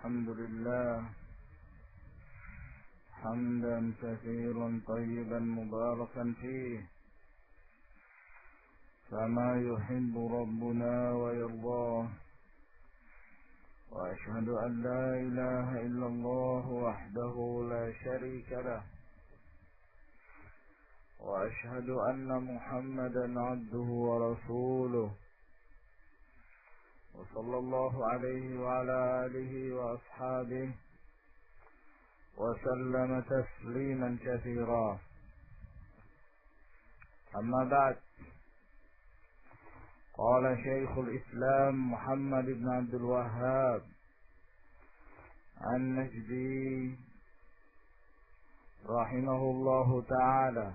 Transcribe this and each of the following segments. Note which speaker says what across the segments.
Speaker 1: الحمد لله حمدا كثيرا طيبا مباركا فيه كما يحب ربنا ويرضاه، وأشهد أن لا إله إلا الله وحده لا شريك له، وأشهد أن محمدا عبده ورسوله، وصلى الله عليه وعلى آله وأصحابه وسلم تسليما كثيرا. أما بعد، قال شيخ الإسلام محمد بن عبد الوهاب النجدي رحمه الله تعالى: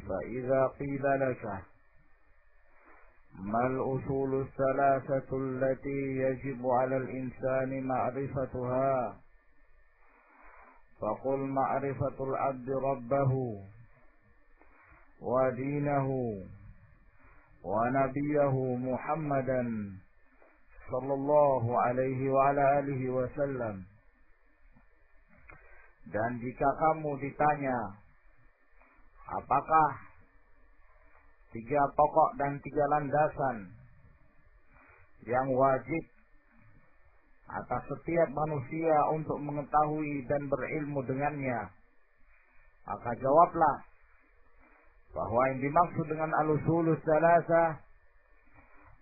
Speaker 1: فإذا قيل لك ما الأصول الثلاثة التي يجب على الإنسان معرفتها، فقل معرفة العبد ربه ودينه ونبيه محمدا صلى الله عليه وعلى آله wasallam. Dan jika kamu ditanya apakah 3 pokok dan 3 landasan yang wajib atas setiap manusia untuk mengetahui dan berilmu dengannya, maka jawablah bahwa yang dimaksud dengan al-usulus tsalatsa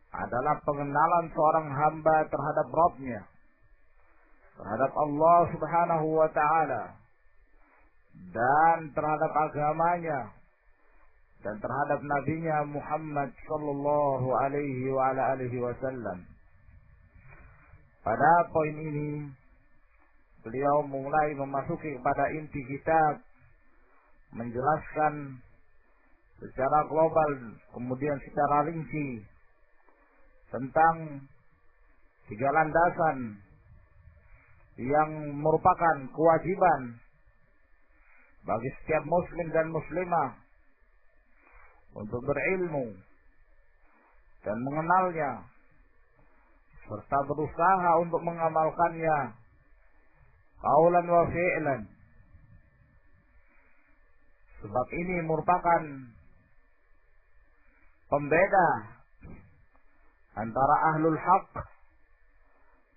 Speaker 1: adalah pengenalan seorang hamba terhadap Rabb-nya, terhadap Allah Subhanahu wa ta'ala, dan terhadap agamanya, dan terhadap nabinya Muhammad sallallahu alaihi wa ala alihi wasallam. Pada poin ini beliau mulai memasuki kepada inti kitab, menjelaskan secara global kemudian secara rinci tentang 3 landasan yang merupakan kewajiban bagi setiap muslim dan muslimah untuk berilmu dan mengenalnya serta berusaha untuk mengamalkannya qaulan wa fi'lan. Sebab ini merupakan pembeda antara ahlul haq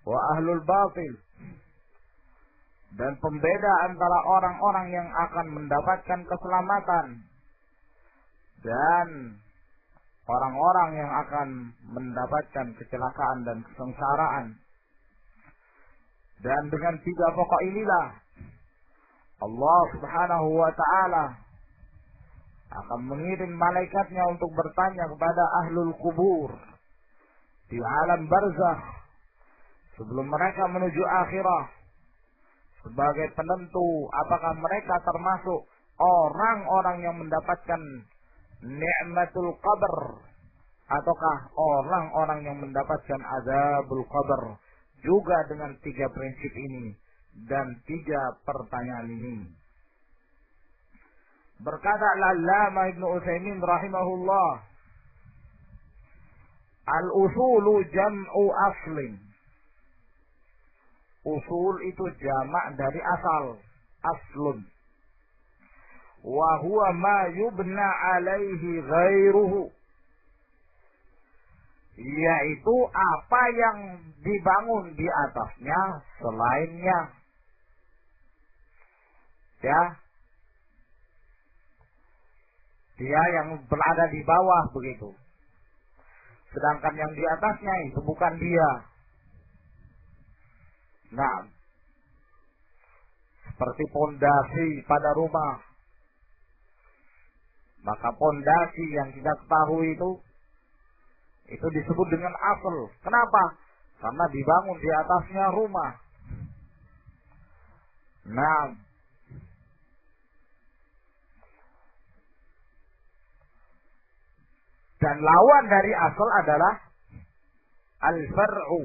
Speaker 1: wa ahlul batil, dan pembeda antara orang-orang yang akan mendapatkan keselamatan dan orang-orang yang akan mendapatkan kecelakaan dan kesengsaraan. Dan dengan 3 pokok inilah Allah Subhanahu wa ta'ala akan mengirim malaikatnya untuk bertanya kepada ahlul kubur di alam barzakh sebelum mereka menuju akhirah, sebagai penentu apakah mereka termasuk orang-orang yang mendapatkan ni'matul qabr ataukah orang-orang yang mendapatkan azabul qabr, juga dengan 3 prinsip ini dan 3 pertanyaan ini. Berkata Al-Allamah Ibnu Utsaimin rahimahullah, al-usulu jam'u aslin. Usul itu jamak dari asal, aslun. Wa huwa ma yubna alaihi ghairuhu, yaitu apa yang dibangun di atasnya selainnya. Ya, dia yang berada di bawah begitu, sedangkan yang di atasnya itu bukan dia. Nah, seperti pondasi pada rumah, maka pondasi yang kita ketahui itu disebut dengan asal. Kenapa? Karena dibangun di atasnya rumah. Nah, dan lawan dari asal adalah al-far'u.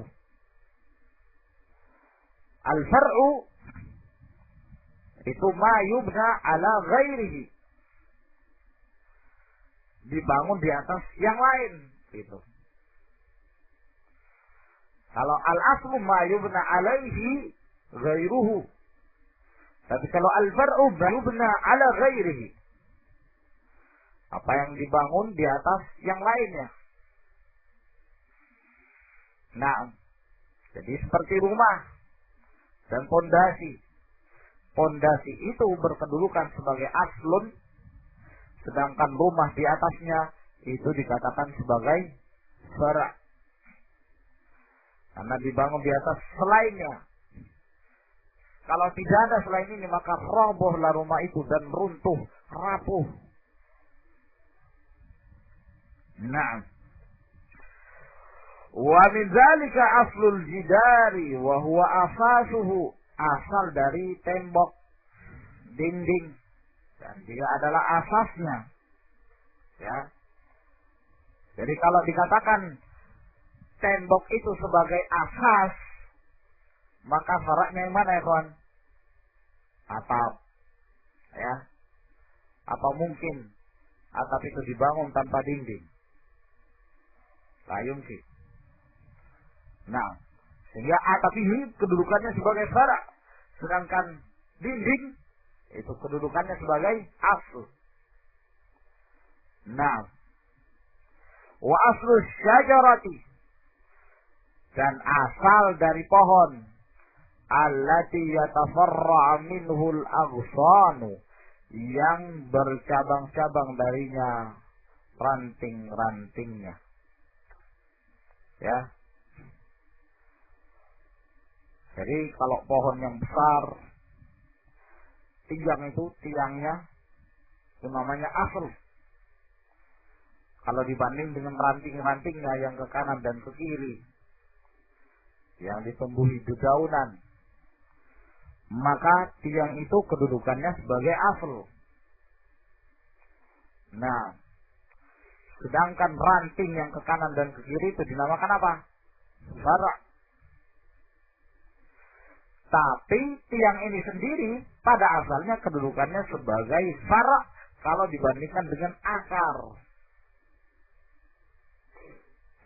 Speaker 1: Al-far'u itu ma yubna ala ghairihi, dibangun di atas yang lain gitu. Kalau al-aslu ma yubna alaihi ghairuhu. Tapi kalau al-far'u ma yubna ala ghairihi. Apa yang dibangun di atas yang lainnya. Nah, jadi seperti rumah dan pondasi. Pondasi itu berkedudukan sebagai aslun, sedangkan rumah di atasnya itu dikatakan sebagai fara'. Karena dibangun di atas selainnya. Kalau tidak ada selain ini, maka robohlah rumah itu dan runtuh, rapuh. Nah, wa min dzalika aslul jidari wa huwa asasuhu, asal dari tembok, dinding, dan dia adalah asasnya. Ya. Jadi kalau dikatakan tembok itu sebagai asas, maka faraknya yang mana ya kawan? Atap. Ya. Apa mungkin atap itu dibangun tanpa dinding? La yumkin. Nah, sehingga atap ini kedudukannya sebagai farak, sedangkan dinding itu kedudukannya sebagai asl. Nah, wa aslu syajarati, dan asal dari pohon, allati yatafarra' minhul aghsanu, yang bercabang-cabang darinya ranting-rantingnya. Ya. Jadi kalau pohon yang besar, tiangnya itu namanya asl. Kalau dibanding dengan ranting-rantingnya yang ke kanan dan ke kiri, yang ditumbuhi dedaunan, maka tiang itu kedudukannya sebagai asl. Nah, sedangkan ranting yang ke kanan dan ke kiri itu dinamakan apa? Fara'. Tapi tiang ini sendiri pada asalnya kedudukannya sebagai fara' kalau dibandingkan dengan akar.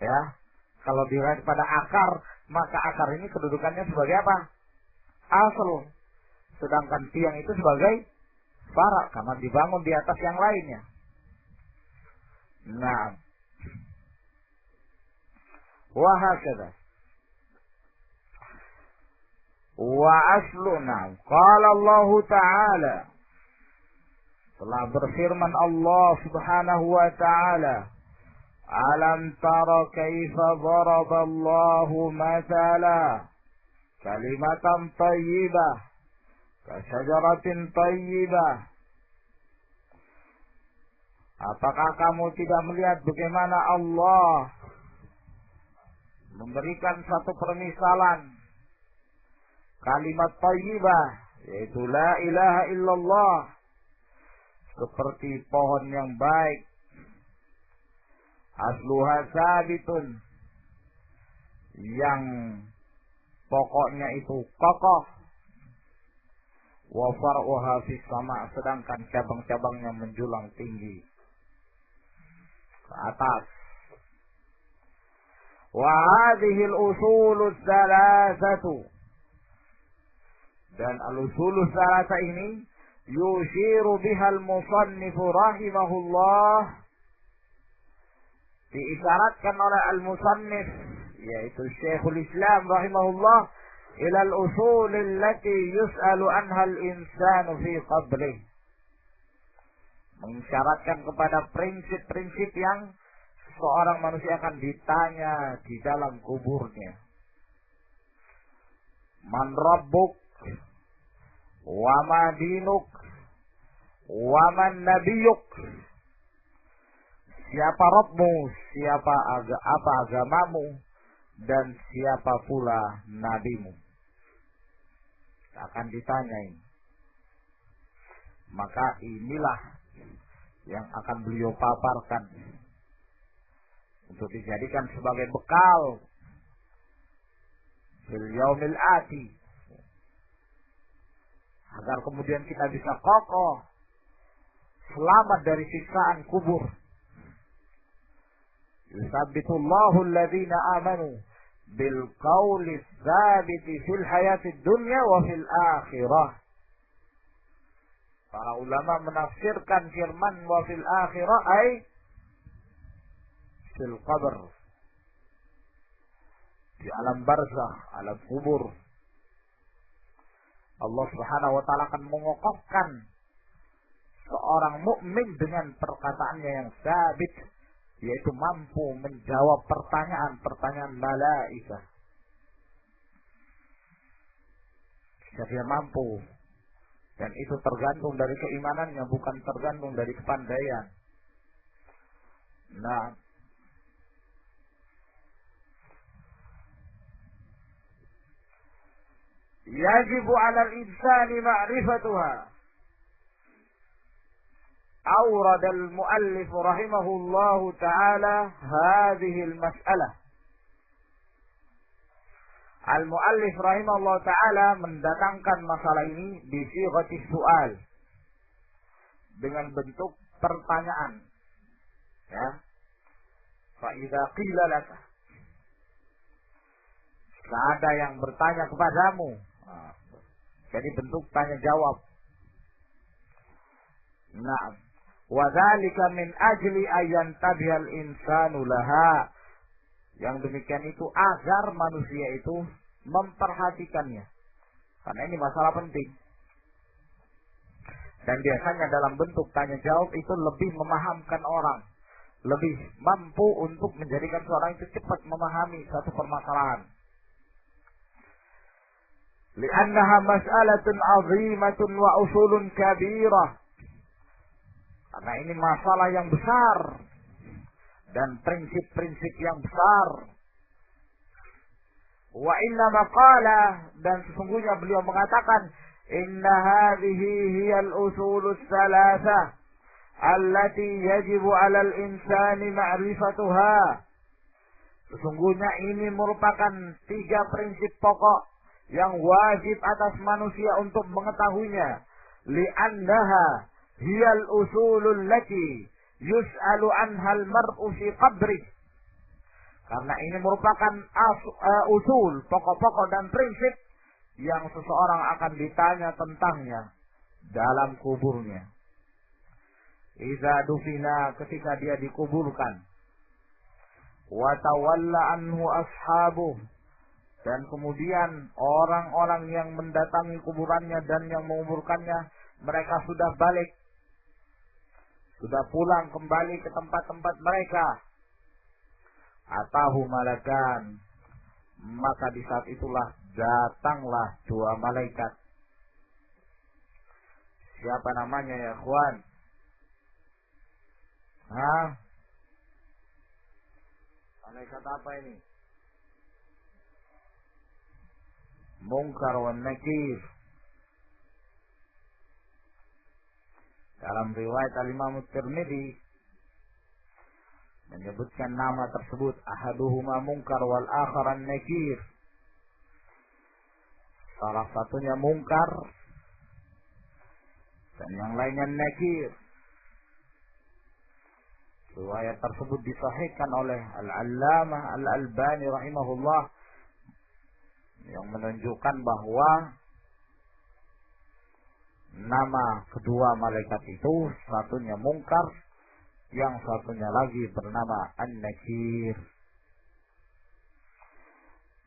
Speaker 1: Ya, kalau dilihat pada akar, maka akar ini kedudukannya sebagai apa? Asal. Sedangkan tiang itu sebagai fara' karena dibangun di atas yang lainnya. Nah, wa hakadha. Wa asluna, qala Allah Ta'ala, telah berfirman Allah Subhanahu wa Ta'ala, alam tara kaifa daraba Allahu mathala kalimatan tayyibah kasyajaratin tayyibah. Apakah kamu tidak melihat bagaimana Allah memberikan satu permisalan kalimat tayyibah, yaitu la ilaha illallah, seperti pohon yang baik, asluha sabitun, yang pokoknya itu kokoh, wa far'uha fis sama', sedangkan cabang-cabangnya menjulang tinggi ke atas. Wa hadhihi al-usulus thalathatu, dan al-usulus thalatha ini yushiru biha al-musannif rahimahullah, diisyaratkan oleh al-musannif, yaitu Syekhul Islam rahimahullah, ila al-usul allati yus'alu anha al-insanu fi qabrih, mengisyaratkan kepada prinsip-prinsip yang seorang manusia akan ditanya di dalam kuburnya. Man rabbuk, wa ma dinuk, wa man nabiyuk, siapa Rabbmu, siapa apa agamamu, dan siapa pula nabimu. Akan ditanyain. Maka inilah yang akan beliau paparkan untuk dijadikan sebagai bekal fil yaumil ati, agar kemudian kita bisa kokoh selamat dari siksaan kubur. Yusabbitullahu alladhina amanu bil qawli tsabiti fil hayatid dunya wa fil akhirah. Para ulama menafsirkan firman wa fil akhirah ay fil qabr, di alam barzakh, alam kubur. Allah Subhanahu wa taala akan mengokohkan seorang mukmin dengan perkataannya yang sabit, yaitu mampu menjawab pertanyaan-pertanyaan malaikat. Jika dia mampu, dan itu tergantung dari keimanannya, bukan tergantung dari kepandaian. Nah, yajibu 'alal insani ma'rifatuha. Awrad al-muallif rahimahullahu ta'ala hadhihi al-mas'alah. Al-muallif rahimahullahu ta'ala mendatangkan masalah ini bi sighati su'al, dengan bentuk pertanyaan. Ya. Fa idza qila laka, jika ada yang bertanya kepadamu, jadi bentuk tanya jawab. Nah, wa dzalika min ajli ayyan tabihal insanu laha. Yang demikian itu agar manusia itu memperhatikannya, karena ini masalah penting. Dan biasanya dalam bentuk tanya jawab itu lebih memahamkan orang, lebih mampu untuk menjadikan seorang itu cepat memahami satu permasalahan. Li'annaha mas'alatun 'azimatun wa usulun kabirah. Karena ini masalah yang besar dan prinsip-prinsip yang besar. Wa inna maqala, dan sesungguhnya beliau mengatakan, inna hadhihi hiyal usulus salasah allati yajibu 'alal insani ma'rifatuha. Sesungguhnya ini merupakan 3 prinsip pokok yang wajib atas manusia untuk mengetahuinya. Li'annaha hiyal usulul lati yus'alu anhal mar'u fi qabrih. Karena ini merupakan usul, pokok-pokok dan prinsip yang seseorang akan ditanya tentangnya dalam kuburnya. Iza dufina, ketika dia dikuburkan. Wa tawalla anhu ashabuh, dan kemudian orang-orang yang mendatangi kuburannya dan yang menguburkannya, mereka sudah balik, sudah pulang kembali ke tempat-tempat mereka. Atahu malakan, maka di saat itulah datanglah 2 malaikat. Siapa namanya ya ikhwan? Malaikat apa ini? Munkar wa Nakir. Dalam riwayat Al-Imam Tirmidzi menyebutkan nama tersebut, ahaduhuma Munkar wal akhar Nakir. Salah satunya Munkar dan yang lainnya Nakir. Riwayat tersebut disahihkan oleh Al-Allamah Al-Albani rahimahullah, yang menunjukkan bahwa nama kedua malaikat itu, satunya Munkar, yang satunya lagi bernama An-Nakir.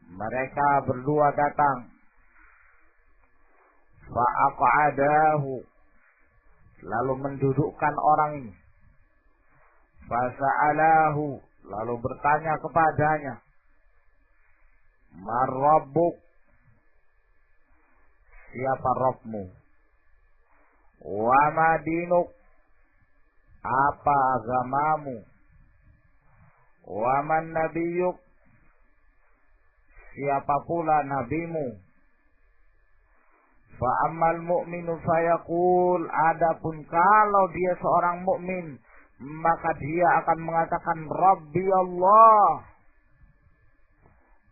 Speaker 1: Mereka berdua datang. Fa'aqadahu, lalu mendudukkan orang ini. Fasa'alahu, lalu bertanya kepadanya, Marabbuk, siapa Rabbmu? Wa madinuk, apa agamamu? Wa man nabiyuk, siapa pula nabimu? Fa ammal mu'minu fayaqul, adapun kalau dia seorang mukmin, maka dia akan mengatakan Rabbi Allah,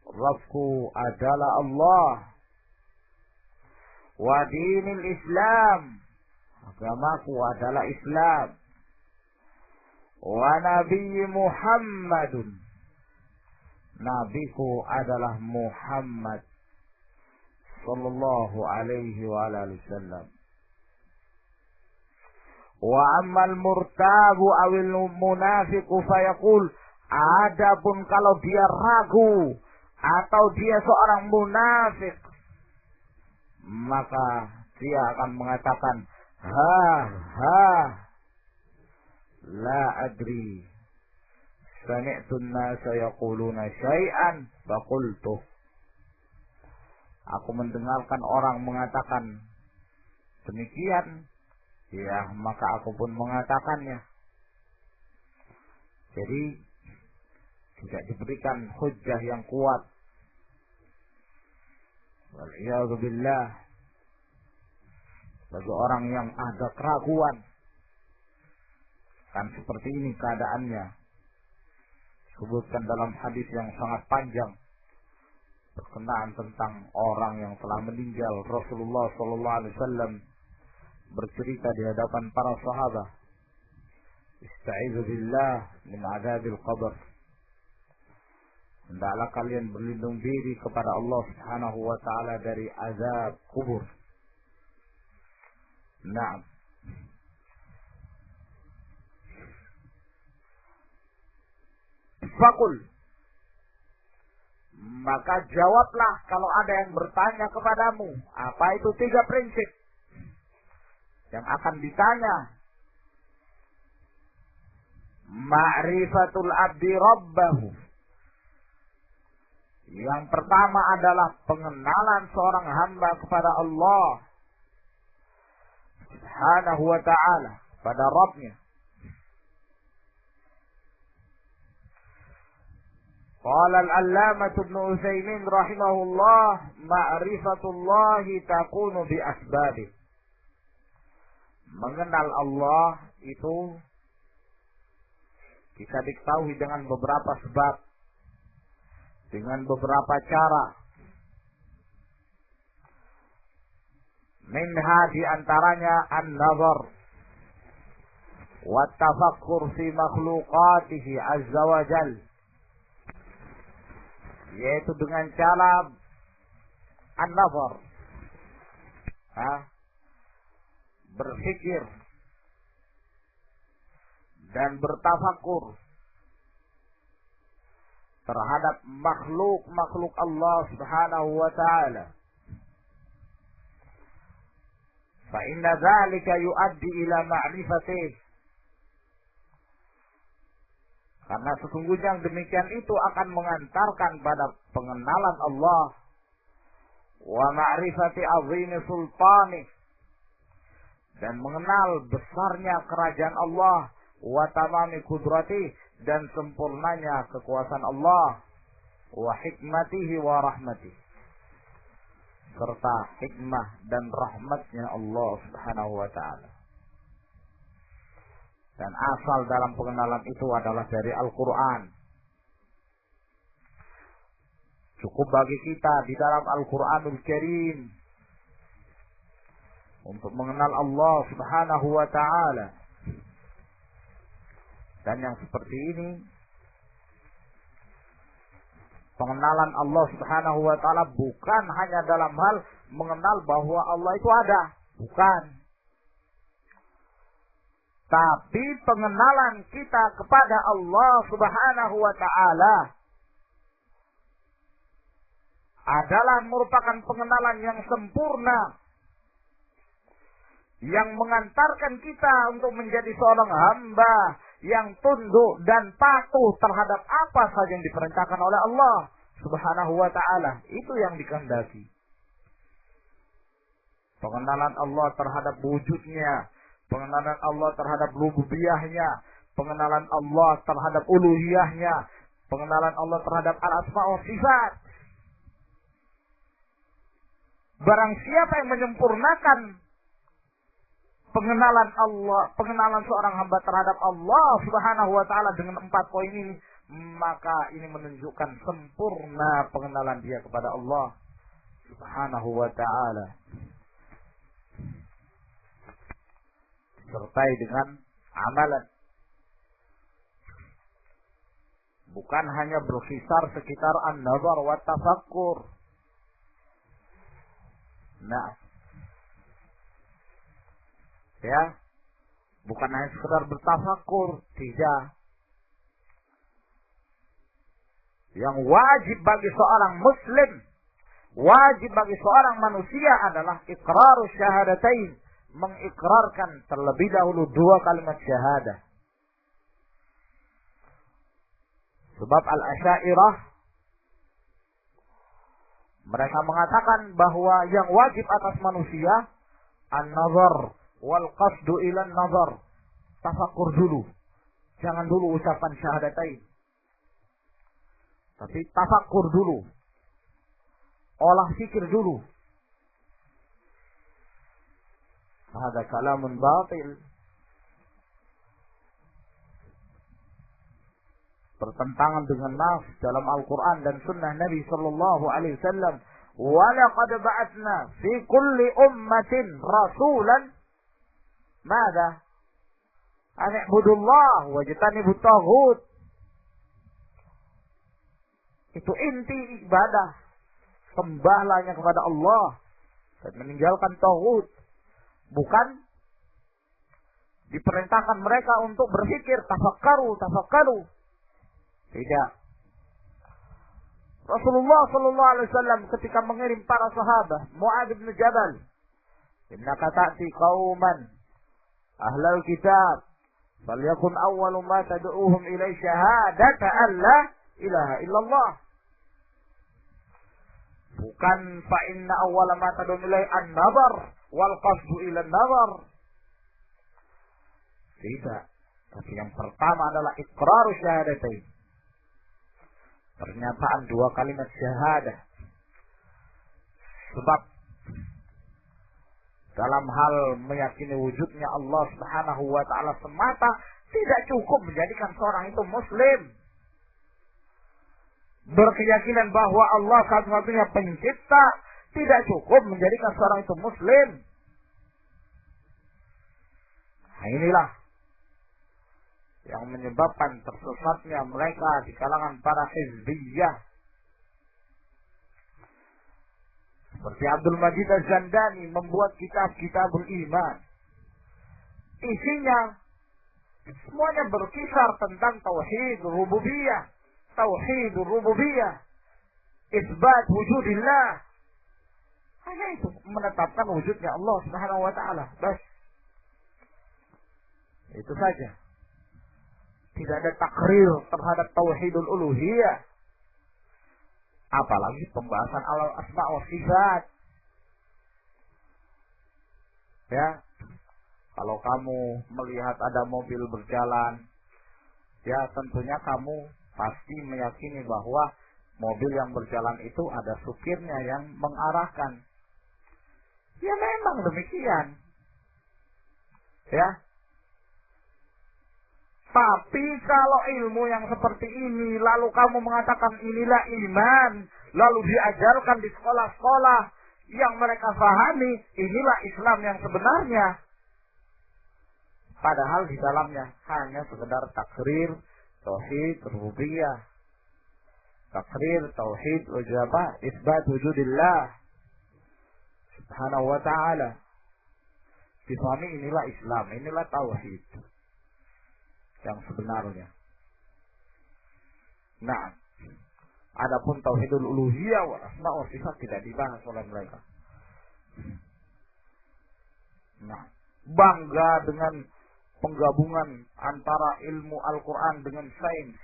Speaker 1: Rabbku adalah Allah. Wa dinil Islam, agamaku adalah Islam. Wa Nabi Muhammadun, nabiku adalah Muhammad sallallahu alaihi wa alihi wasallam. Wa ammal murtabu awil munafiqu fayaqul, adapun kalau dia ragu atau dia seorang munafik, maka dia akan mengatakan, la adri, sami'tu an-nasa yaquluna syai'an faqultu. Aku mendengarkan orang mengatakan demikian, ya maka aku pun mengatakannya. Jadi tidak diberikan hujjah yang kuat. Wal'iyadu billah, bagi orang yang ada keraguan, kan seperti ini keadaannya. Sebutkan dalam hadis yang sangat panjang berkenaan tentang orang yang telah meninggal. Rasulullah sallallahu alaihi wasallam bercerita di hadapan para sahabat, "Ista'izu billah min adzabil qabr." Hendaklah kalian berlindung diri kepada Allah Subhanahu wa taala dari azab kubur. Naam. Fakul, maka jawablah kalau ada yang bertanya kepadamu, apa itu 3 prinsip yang akan ditanya. Ma'rifatul abdi rabbahu. Yang pertama adalah pengenalan seorang hamba kepada Allah Subhanahu wa ta'ala, pada Rabbnya. Qala al-allamah Ibnu Utsaimin rahimahullah, ma'rifatullah takunu bi asbabih. Mengenal Allah itu bisa diketahui dengan beberapa sebab, dengan beberapa cara. Minha di antaranya an-nazar wa tafakkur fi makhluqatihi azza wa jal, yaitu dengan cara an-nazar, berpikir dan bertafakur terhadap makhluk Allah Subhanahu wa ta'ala. Fa inna dzalika yuaddi ila ma'rifatih. Karena sesungguhnya yang demikian itu akan mengantarkan pada pengenalan Allah wa ma'rifati azimi sultanih, dan mengenal besarnya kerajaan Allah, wa tamami kudrati, dan sempurnanya kekuasaan Allah, wa hikmatihi wa rahmatihi, serta hikmah dan rahmatnya Allah Subhanahu wa ta'ala. Dan asal dalam pengenalan itu adalah dari Al-Quran. Cukup bagi kita di dalam Al-Quranul Karim untuk mengenal Allah Subhanahu wa ta'ala. Dan yang seperti ini, pengenalan Allah Subhanahu wa ta'ala bukan hanya dalam hal mengenal bahwa Allah itu ada, bukan. Tapi pengenalan kita kepada Allah Subhanahu wa ta'ala adalah merupakan pengenalan yang sempurna, yang mengantarkan kita untuk menjadi seorang hamba yang tunduk dan patuh terhadap apa saja yang diperintahkan oleh Allah Subhanahu wa ta'ala. Itu yang dikehendaki. Pengenalan Allah terhadap wujudnya, pengenalan Allah terhadap rububiyahnya, pengenalan Allah terhadap uluhiyahnya, pengenalan Allah terhadap al-asma wa sifat. Barang siapa yang menyempurnakan pengenalan Allah, pengenalan seorang hamba terhadap Allah Subhanahu wa ta'ala dengan 4 poin ini, maka ini menunjukkan sempurna pengenalan dia kepada Allah Subhanahu wa ta'ala, disertai dengan amalan. Bukan hanya berkisar sekitar an-nazar wa tafakkur. Nah, ya, bukan hanya sekedar bertafakkur, tidak. Yang wajib bagi seorang muslim, wajib bagi seorang manusia adalah iqrarus syahadatain, mengikrarkan terlebih dahulu dua kalimat syahadah. Sebab al-Asy'ariyah mereka mengatakan bahwa yang wajib atas manusia an-nazar wal qasdu ila an-nazar. Tafakkur dulu. Jangan dulu ucapan syahadatain. Tapi tafakkur dulu. Olah fikir dulu. Hada kalamun batil. Bertentangan dengan nas dalam Al-Quran dan sunnah Nabi sallallahu alaihi wasallam. Wa laqad ba'atsna fi kulli ummatin rasulan mada? An i'budullah wajtanibut taghut. Itu inti ibadah. Sembahlah hanya kepada Allah dan meninggalkan taghut. Bukan diperintahkan mereka untuk berpikir tafakkaru. Tidak. Rasulullah sallallahu alaihi wasallam ketika mengirim para sahabat, Mu'adz bin Jabal, "Innaka ta'ti qauman ahlal kitab, falyakun awwalu ma tad'uuhum ilai syahadata an la ilaha illallah." Bukan fa inna awwala ma tad'uuhum ilai an-nazar wal qasdu ila an-nazar. Tidak. Tapi yang pertama adalah iqrarus syahadatain. Pernyataan dua kalimat syahadah. Sebab dalam hal meyakini wujudnya Allah Subhanahu wa ta'ala semata tidak cukup menjadikan seorang itu muslim. Berkeyakinan bahwa Allah satu-satunya pencipta tidak cukup menjadikan seorang itu muslim. Nah, inilah yang menyebabkan tersesatnya mereka di kalangan para hizbiyah. Seperti Abdul Majid Az-Zandani membuat kitab-kitabul iman. Isinya semuanya berkisar tentang tauhid rububiyah, isbat wujudillah. Hanya itu, menetapkan wujudnya Allah Subhanahu wa ta'ala. Bas. Itu saja. Tidak ada takrir terhadap tauhidul uluhiyah. Apalagi pembahasan al-asma wa sifat. Ya. Kalau kamu melihat ada mobil berjalan, ya tentunya kamu pasti meyakini bahwa mobil yang berjalan itu ada supirnya yang mengarahkan. Ya memang demikian. Ya. Tapi kalau ilmu yang seperti ini, lalu kamu mengatakan inilah iman, lalu diajarkan di sekolah-sekolah yang mereka pahami, inilah Islam yang sebenarnya. Padahal di dalamnya hanya sekedar takrir, tauhid, rububiyah. Takrir, tauhid, wajibah, isbat wujudillah. Subhanahu wa ta'ala. Difahami inilah Islam, inilah tauhid yang sebenarnya. Nah, adapun tauhidul uluhiyah wal asma wa sifat tidak dibahas oleh mereka. Nah, bangga dengan penggabungan antara ilmu Al-Quran dengan sains.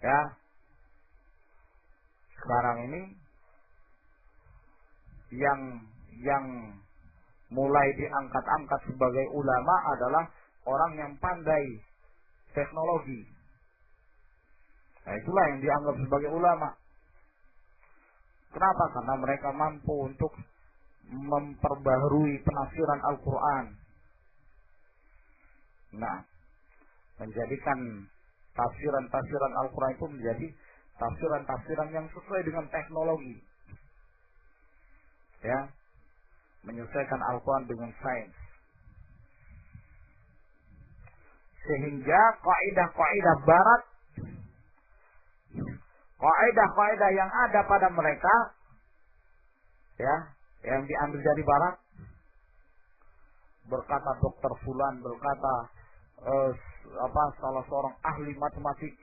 Speaker 1: Ya, sekarang ini yang mulai diangkat-angkat sebagai ulama adalah orang yang pandai teknologi. Nah, itulah yang dianggap sebagai ulama. Kenapa? Karena mereka mampu untuk memperbaharui penafsiran Al-Quran. Nah, menjadikan tafsiran-tafsiran Al-Quran itu menjadi tafsiran-tafsiran yang sesuai dengan teknologi. Ya, menyesuaikan Al-Quran dengan sains. Sehingga kaidah-kaidah barat, kaidah-kaidah yang ada pada mereka, ya, yang diambil dari barat, berkata dokter Fulan, berkata salah seorang ahli matematik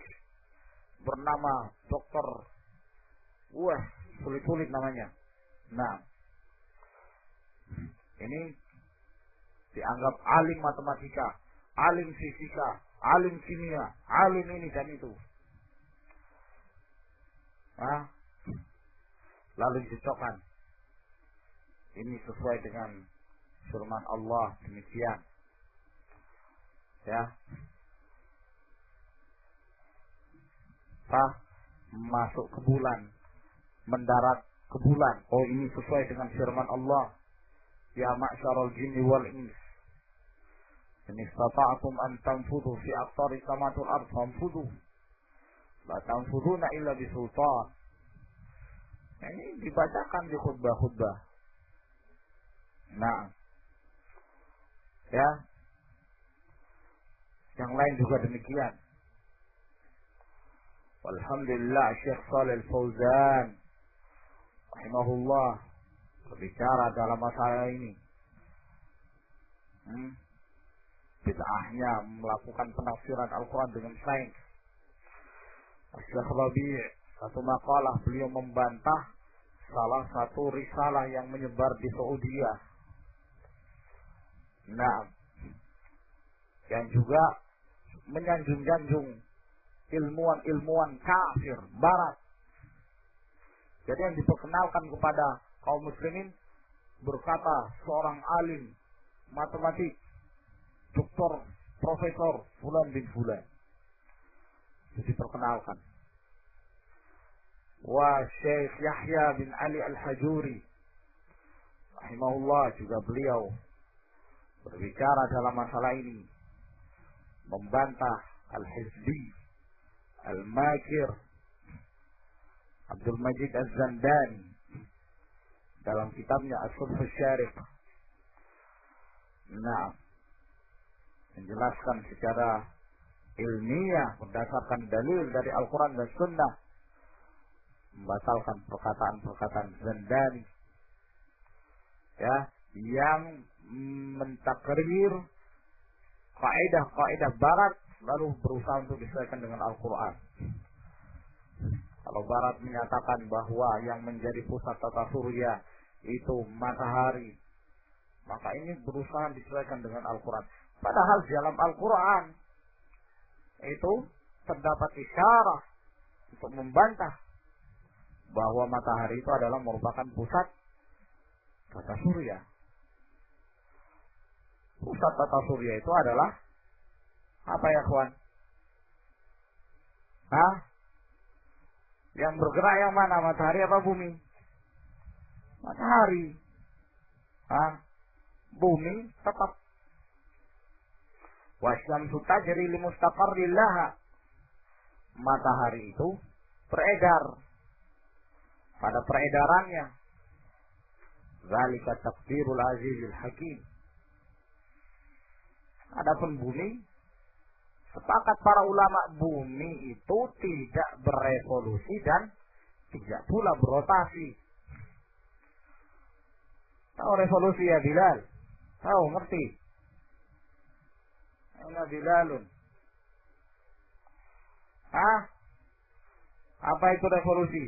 Speaker 1: bernama dokter, sulit-sulit namanya. Nah, ini dianggap alim matematika, alim fisika, alim kimia, alim ini dan itu. Lalu dicocokkan. Ini sesuai dengan firman Allah demikian. Ya. Masuk ke bulan, mendarat ke bulan. Oh, ini sesuai dengan firman Allah. Ya ma'syarul jinni wal ins. In istata'tum an tanfudhu fi aqtari samatul ardh fanfudhu. La tanfudhuna illa bisultan. Ini dibacakan di khutbah-khutbah. Nah. Ya. Yang lain juga demikian. Alhamdulillah Syekh Shalih Al-Fauzan rahimahullah berbicara dalam masalah ini. Bid'ahnya melakukan penafsiran Al-Quran dengan sains. Syekh Rabi' satu makalah beliau membantah salah satu risalah yang menyebar di Saudi. Nah, yang juga menyanjung-janjung ilmuwan-ilmuwan kafir barat. Jadi yang diperkenalkan kepada kaum muslimin, berkata seorang alim matematik, doktor, profesor Fulan bin Fulan, itu diperkenalkan. Syekh Yahya bin Ali Al-Hajuri rahimahullah juga beliau berbicara dalam masalah ini, membantah Al-Hizbi, Al-Makir, Abdul Majid Az-Zandani dalam kitabnya As-Subh Asy-Syariq. Nah, menjelaskan secara ilmiah berdasarkan dalil dari Al-Quran dan Sunnah, membatalkan perkataan-perkataan Zandani, ya, yang mentakrir kaidah-kaidah barat lalu berusaha untuk disesuaikan dengan Al-Quran. Kalau barat menyatakan bahwa yang menjadi pusat tata surya itu matahari, maka ini berusaha disesuaikan dengan Al-Quran. Padahal di dalam Al-Quran itu terdapat isyarat untuk membantah bahwa matahari itu adalah merupakan pusat tata surya. Pusat tata surya itu adalah apa ya kawan? Yang bergerak yang mana? Matahari apa bumi? Matahari. Bumi tetap. Wasyamsu tajri li mustaqarrin laha. Matahari itu beredar pada peredarannya. Zalika taqdirul azizil hakim. Adapun bumi, sepakat para ulama, bumi itu tidak berevolusi dan tidak pula berotasi. Tahu revolusi ya Bilal? Tahu, ngerti? Aina Bilalun? Apa itu revolusi?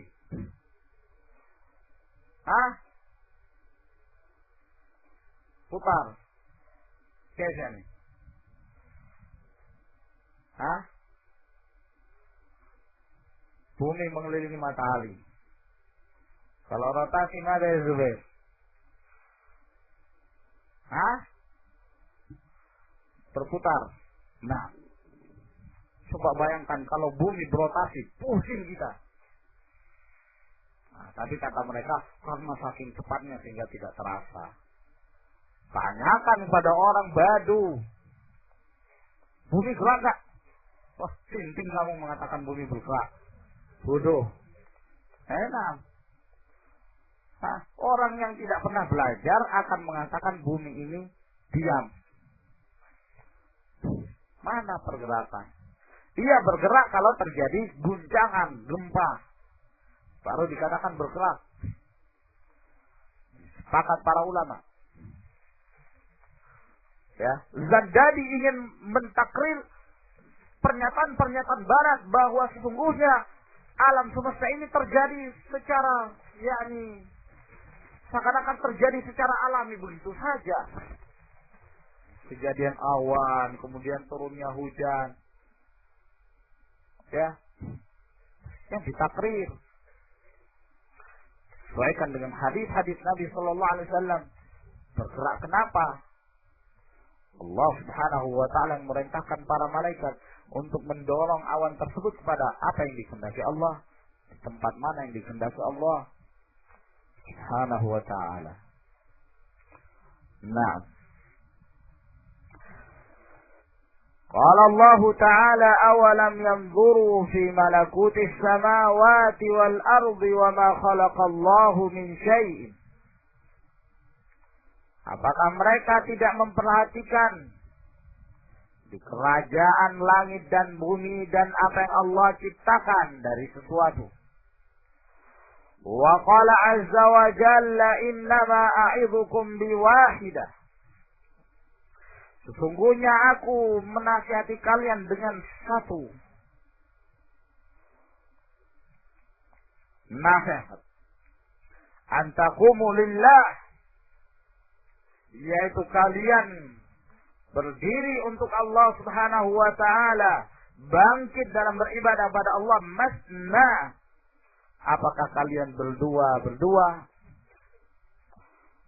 Speaker 1: Putar. Kayaknya nih. Bumi mengelilingi matahari. Kalau rotasi nggak ada ya Zubair? Berputar. Nah, coba bayangkan kalau bumi berotasi, pusing kita. Tapi kata mereka, karena saking cepatnya sehingga tidak terasa. Tanyakan kepada orang Badu, bumi gerak gak? Wah, sinting kamu mengatakan bumi bergerak. Bodoh. Enak. Orang yang tidak pernah belajar akan mengatakan bumi ini diam. Mana pergerakan? Dia bergerak kalau terjadi guncangan, gempa. Baru dikatakan bergerak. Sepakat para ulama. Ya, Zandadi ingin mentakrir pernyataan-pernyataan barat bahwa sesungguhnya alam semesta ini terjadi secara seakan-akan terjadi secara alami begitu saja. Kejadian awan, kemudian turunnya hujan. Ya. Yang ditakrir. Sesuaikan dengan hadis-hadis Nabi sallallahu alaihi wasallam. Bergerak kenapa? Allah Subhanahu wa taala yang merintahkan para malaikat untuk mendorong awan tersebut kepada apa yang dikehendaki Allah, di tempat mana yang dikehendaki Allah Subhanahu wa taala. Nah, qala Allah ta'ala awalam yanzuru fi malakutis samawati wal ardi wa ma khalaqallahu min syai'in. Apakah mereka tidak memperhatikan di kerajaan langit dan bumi dan apa yang Allah ciptakan dari sesuatu? Wa qala azza wa jalla innama a'idhukum biwahidah. Sesungguhnya aku menasihati kalian dengan satu nasihat. Antaqumu lillah, yaitu kalian berdiri untuk Allah Subhanahu wa taala, bangkit dalam beribadah pada Allah masna. Apakah kalian berdua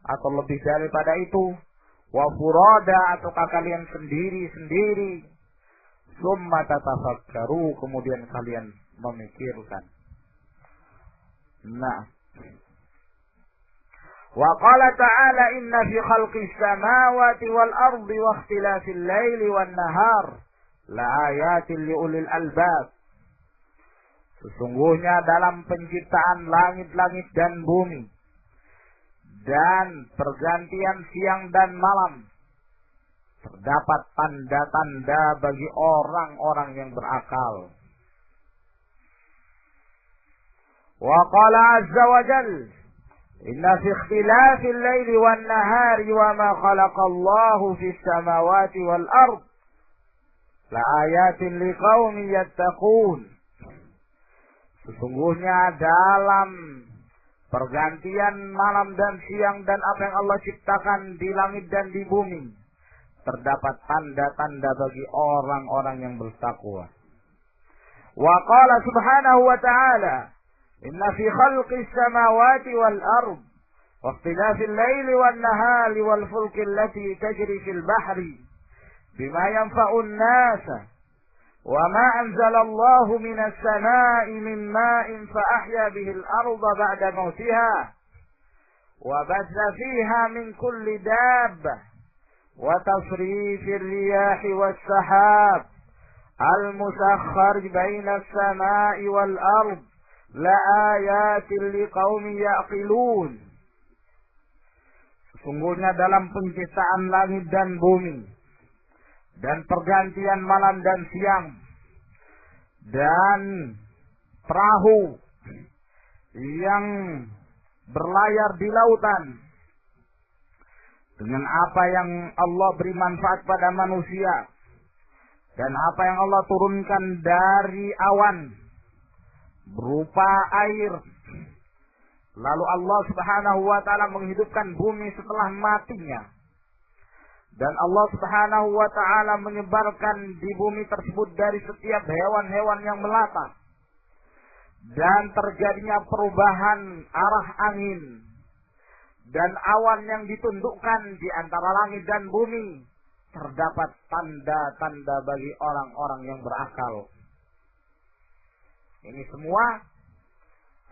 Speaker 1: atau lebih daripada itu? Wa furada, ataukah kalian sendiri-sendiri? Summa tatafakkaru, kemudian kalian memikirkan. Nah, wa qala ta'ala inna fi khalqis samawati wal ardi wa ikhtilafil laili wan nahar la ayatin li ulil albab. Sesungguhnya dalam penciptaan langit-langit dan bumi dan pergantian siang dan malam terdapat tanda-tanda bagi orang-orang yang berakal. Wa qala azza wa jalla inna fi ikhtilafil laili wan nahari wa ma khalaqallahu fis samawati wal ard la ayatin liqaumin yattaqun. Sesungguhnya dalam pergantian malam dan siang dan apa yang Allah ciptakan di langit dan di bumi terdapat tanda-tanda bagi orang-orang yang bertakwa. Wa qala subhanahu wa ta'ala inna fi khalqis samawati wal ard wa ikhtilafil laili wan nahari wal fulki allati tajri fil bahri bima yanfa'un nasa وما أنزل الله من السماء من ماء فأحيا به الأرض بعد موتها وبث فيها من كل دابة وتصريف الرياح والسحاب المسخر بين السماء والأرض لآيات لقوم يعقلون. Sesungguhnya dalam penciptaan langit dan bumi dan pergantian malam dan siang dan perahu yang berlayar di lautan dengan apa yang Allah beri manfaat pada manusia dan apa yang Allah turunkan dari awan berupa air, lalu Allah Subhanahu wa taala menghidupkan bumi setelah matinya. Dan Allah Subhanahu wa ta'ala menyebarkan di bumi tersebut dari setiap hewan-hewan yang melata. Dan terjadinya perubahan arah angin. Dan awan yang ditundukkan di antara langit dan bumi. Terdapat tanda-tanda bagi orang-orang yang berakal. Ini semua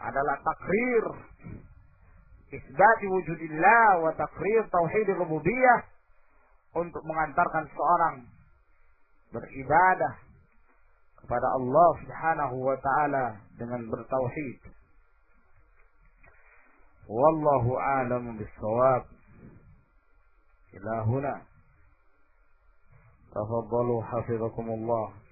Speaker 1: adalah takrir isbat wujudillah wa takrir tauhid rububiyah, untuk mengantarkan seorang beribadah kepada Allah Subhanahu wa taala dengan bertauhid. Wallahu a'lamu bis-shawab. Ila huna Tafadhalu hafizakumullah.